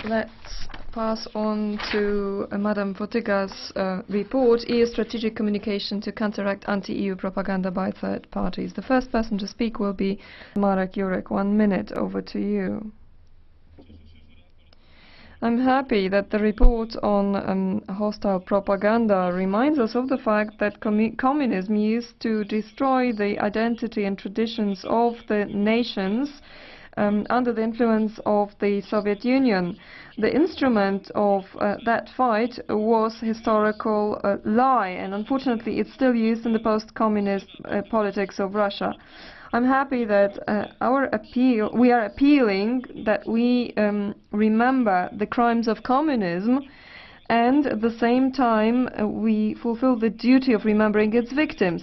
Let's pass on to Madam Fotyga's report, EU Strategic Communication to Counteract Anti-EU Propaganda by Third Parties. The first person to speak will be Marek Jurek. 1 minute, over to you. I'm happy that the report on hostile propaganda reminds us of the fact that communism used to destroy the identity and traditions of the nations under the influence of the Soviet Union. The instrument of that fight was historical lie, and unfortunately it's still used in the post-communist politics of Russia. I'm happy that we are appealing that we remember the crimes of communism, and at the same time we fulfill the duty of remembering its victims.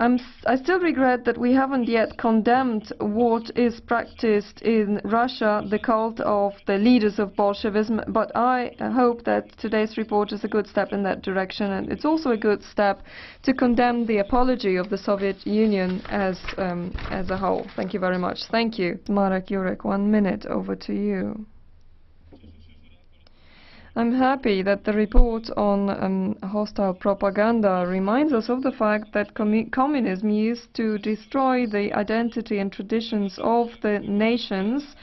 I still regret that we haven't yet condemned what is practiced in Russia, the cult of the leaders of Bolshevism, but I hope that today's report is a good step in that direction, and it's also a good step to condemn the apology of the Soviet Union as a whole. Thank you very much. Thank you. Marek Jurek, 1 minute, over to you. I'm happy that the report on hostile propaganda reminds us of the fact that communism used to destroy the identity and traditions of the nations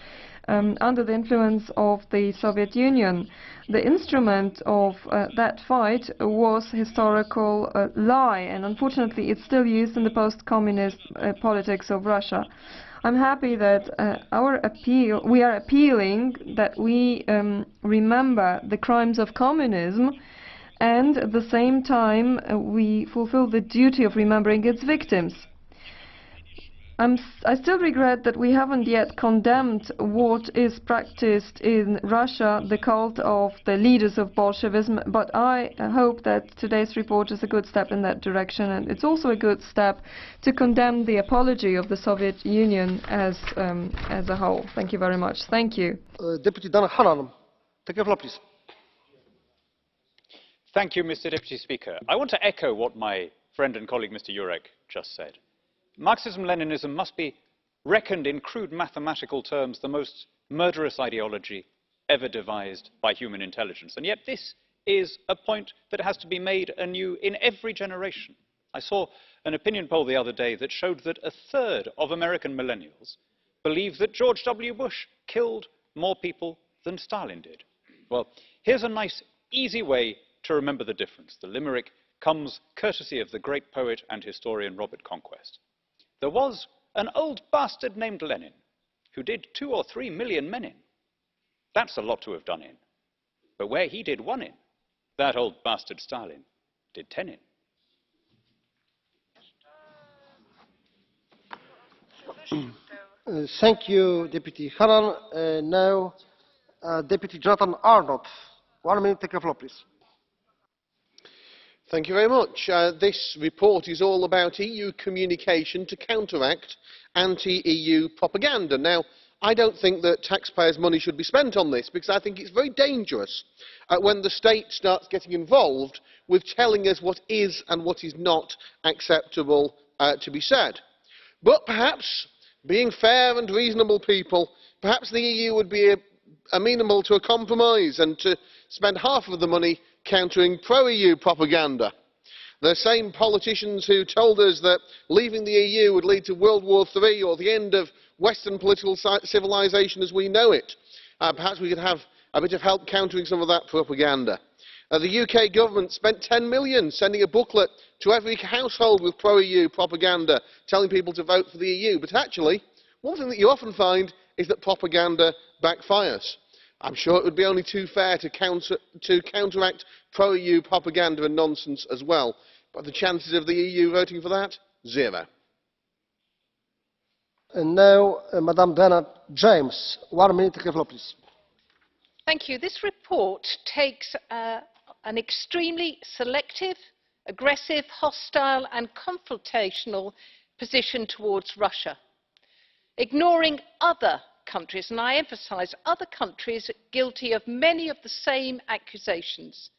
under the influence of the Soviet Union. The instrument of that fight was historical lie, and unfortunately it's still used in the post-communist politics of Russia. I'm happy that we are appealing that we remember the crimes of communism, and at the same time we fulfill the duty of remembering its victims. I still regret that we haven't yet condemned what is practiced in Russia, the cult of the leaders of Bolshevism, but I hope that today's report is a good step in that direction, and it's also a good step to condemn the apology of the Soviet Union as a whole. Thank you very much. Thank you. Deputy Hannan, take the floor, please. Thank you, Mr. Deputy Speaker. I want to echo what my friend and colleague, Mr. Jurek, just said. Marxism-Leninism must be reckoned in crude mathematical terms the most murderous ideology ever devised by human intelligence. And yet this is a point that has to be made anew in every generation. I saw an opinion poll the other day that showed that 1/3 of American millennials believe that George W. Bush killed more people than Stalin did. Well, here's a nice, easy way to remember the difference. The limerick comes courtesy of the great poet and historian Robert Conquest. There was an old bastard named Lenin who did 2 or 3 million men in. That's a lot to have done in. But where he did 1 in, that old bastard Stalin did 10 in. Thank you, Deputy Hannan. Now, Deputy Jonathan Arnott. 1 minute, take the floor, please. Thank you very much. This report is all about EU communication to counteract anti-EU propaganda. Now, I don't think that taxpayers' money should be spent on this, because I think it's very dangerous when the state starts getting involved with telling us what is and what is not acceptable to be said. But perhaps, being fair and reasonable people, perhaps the EU would be amenable to a compromise and to spend half of the money countering pro-EU propaganda. The same politicians who told us that leaving the EU would lead to World War III or the end of Western political civilization as we know it. Perhaps we could have a bit of help countering some of that propaganda. The UK government spent 10 million sending a booklet to every household with pro-EU propaganda, telling people to vote for the EU. But actually, one thing that you often find is that propaganda backfires. I'm sure it would be only too fair to counteract pro-EU propaganda and nonsense as well. But the chances of the EU voting for that? 0. And now, Madam Diane James. 1 minute, take the floor, please. Thank you. This report takes an extremely selective, aggressive, hostile and confrontational position towards Russia, ignoring other countries, and I emphasise other countries guilty of many of the same accusations.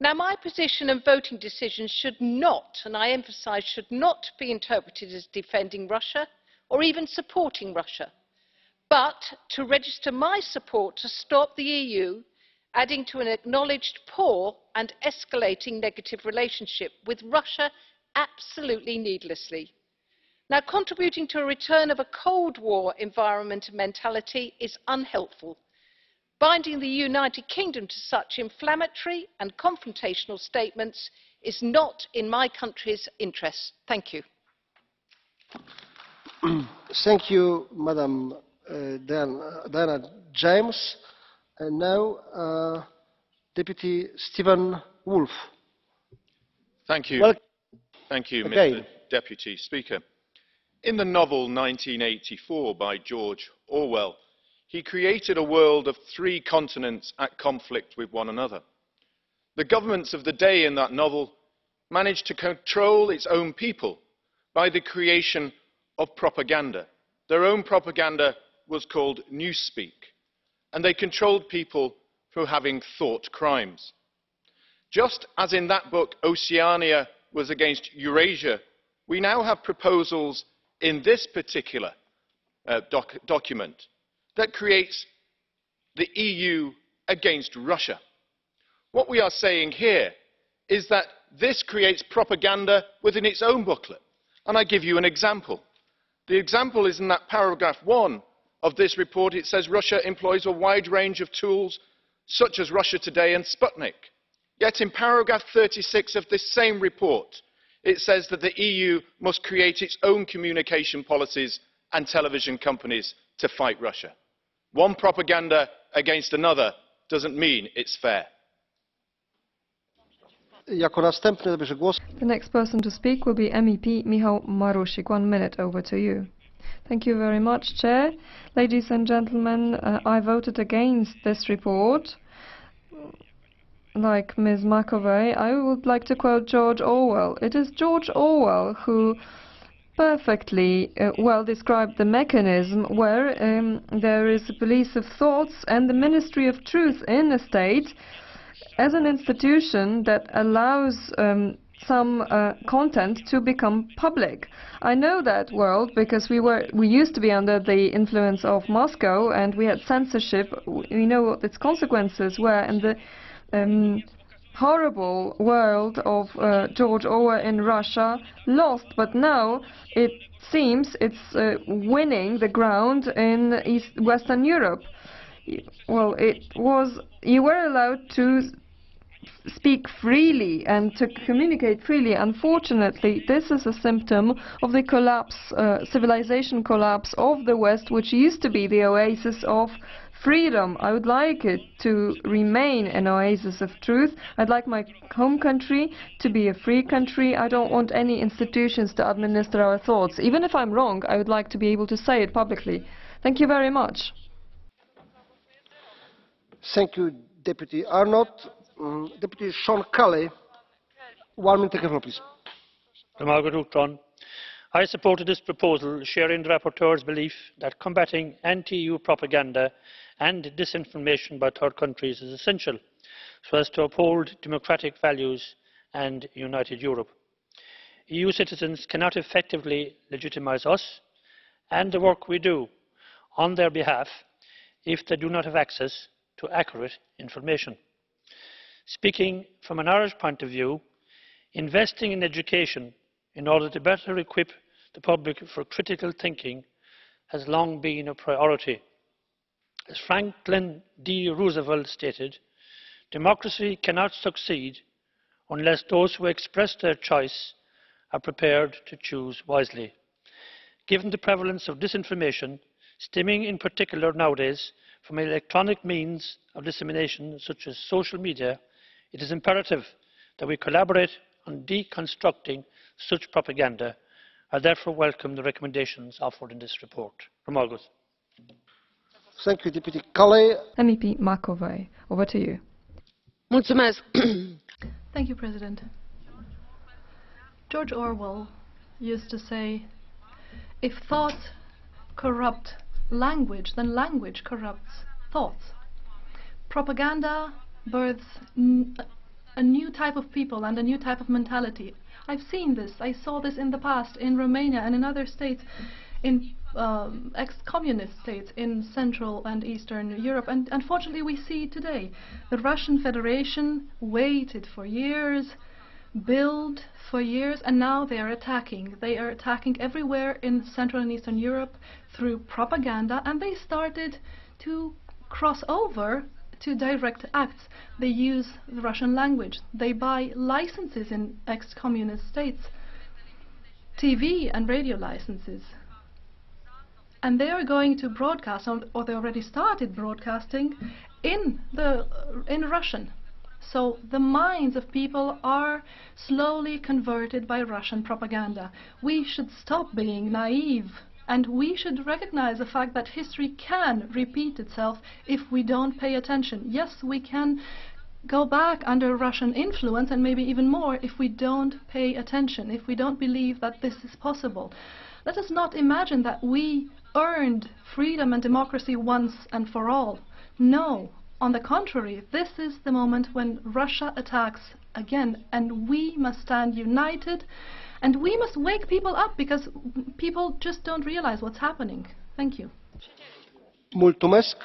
Now, my position and voting decisions should not, and I emphasise should not, be interpreted as defending Russia or even supporting Russia, but to register my support to stop the EU adding to an acknowledged poor and escalating negative relationship with Russia absolutely needlessly. Now, contributing to a return of a Cold War environment and mentality is unhelpful. Binding the United Kingdom to such inflammatory and confrontational statements is not in my country's interests. Thank you. Thank you, Madam Diane James. And now, Deputy Stephen Woolfe. Thank you. Well, Thank you, again. Mr. Deputy Speaker. In the novel 1984 by George Orwell, he created a world of 3 continents at conflict with one another. The governments of the day in that novel managed to control its own people by the creation of propaganda. Their own propaganda was called newspeak, and they controlled people through having thought crimes. Just as in that book Oceania was against Eurasia, we now have proposals in this particular document that creates the EU against Russia. What we are saying here is that this creates propaganda within its own booklet. And I give you an example. The example is in that paragraph 1 of this report. It says Russia employs a wide range of tools such as Russia Today and Sputnik. Yet in paragraph 36 of this same report, it says that the EU must create its own communication policies and television companies to fight Russia. One propaganda against another doesn't mean it's fair. The next person to speak will be MEP Michał Marusik. 1 minute, over to you. Thank you very much, Chair. Ladies and gentlemen, I voted against this report. Like Ms. Macovei, I would like to quote George Orwell. It is George Orwell who perfectly well described the mechanism where there is a police of thoughts and the Ministry of Truth in a state as an institution that allows some content to become public. I know that world because we used to be under the influence of Moscow and we had censorship. We know what its consequences were, and the horrible world of George Orwell in Russia lost, but now it seems it's winning the ground in Western Europe. Well, you were allowed to speak freely and to communicate freely. Unfortunately, this is a symptom of the collapse, civilization collapse of the West, which used to be the oasis of freedom. I would like it to remain an oasis of truth. I'd like my home country to be a free country. I don't want any institutions to administer our thoughts. Even if I'm wrong, I would like to be able to say it publicly. Thank you very much. Thank you, Deputy Arnott. Deputy Sean Kelly, 1 minute, please. I supported this proposal, sharing the rapporteur's belief that combating anti-EU propaganda and disinformation by third countries is essential so as to uphold democratic values and a united Europe. EU citizens cannot effectively legitimise us and the work we do on their behalf if they do not have access to accurate information. Speaking from an Irish point of view, investing in education in order to better equip the public for critical thinking has long been a priority. As Franklin D. Roosevelt stated, democracy cannot succeed unless those who express their choice are prepared to choose wisely. Given the prevalence of disinformation, stemming in particular nowadays from electronic means of dissemination such as social media, it is imperative that we collaborate on deconstructing such propaganda. I therefore welcome the recommendations offered in this report. Thank you, Deputy Kelly. MEP Macovei, over to you. Thank you, President. George Orwell used to say, if thoughts corrupt language, then language corrupts thoughts. Propaganda births a new type of people and a new type of mentality. I've seen this. I saw this in the past in Romania and in other states. in ex-communist states in Central and Eastern Europe. And unfortunately we see today the Russian Federation waited for years, built for years, and now they are attacking. They are attacking everywhere in Central and Eastern Europe through propaganda, and they started to cross over to direct acts. They use the Russian language. They buy licenses in ex-communist states, TV and radio licenses. And they are going to broadcast, or they already started broadcasting, in Russian. So the minds of people are slowly converted by Russian propaganda. We should stop being naive, and we should recognize the fact that history can repeat itself if we don't pay attention. Yes, we can go back under Russian influence, and maybe even more, if we don't pay attention, if we don't believe that this is possible. Let us not imagine that we earned freedom and democracy once and for all. No. On the contrary, this is the moment when Russia attacks again, and we must stand united, and we must wake people up, because people just don't realize what's happening. Thank you. Mulțumesc.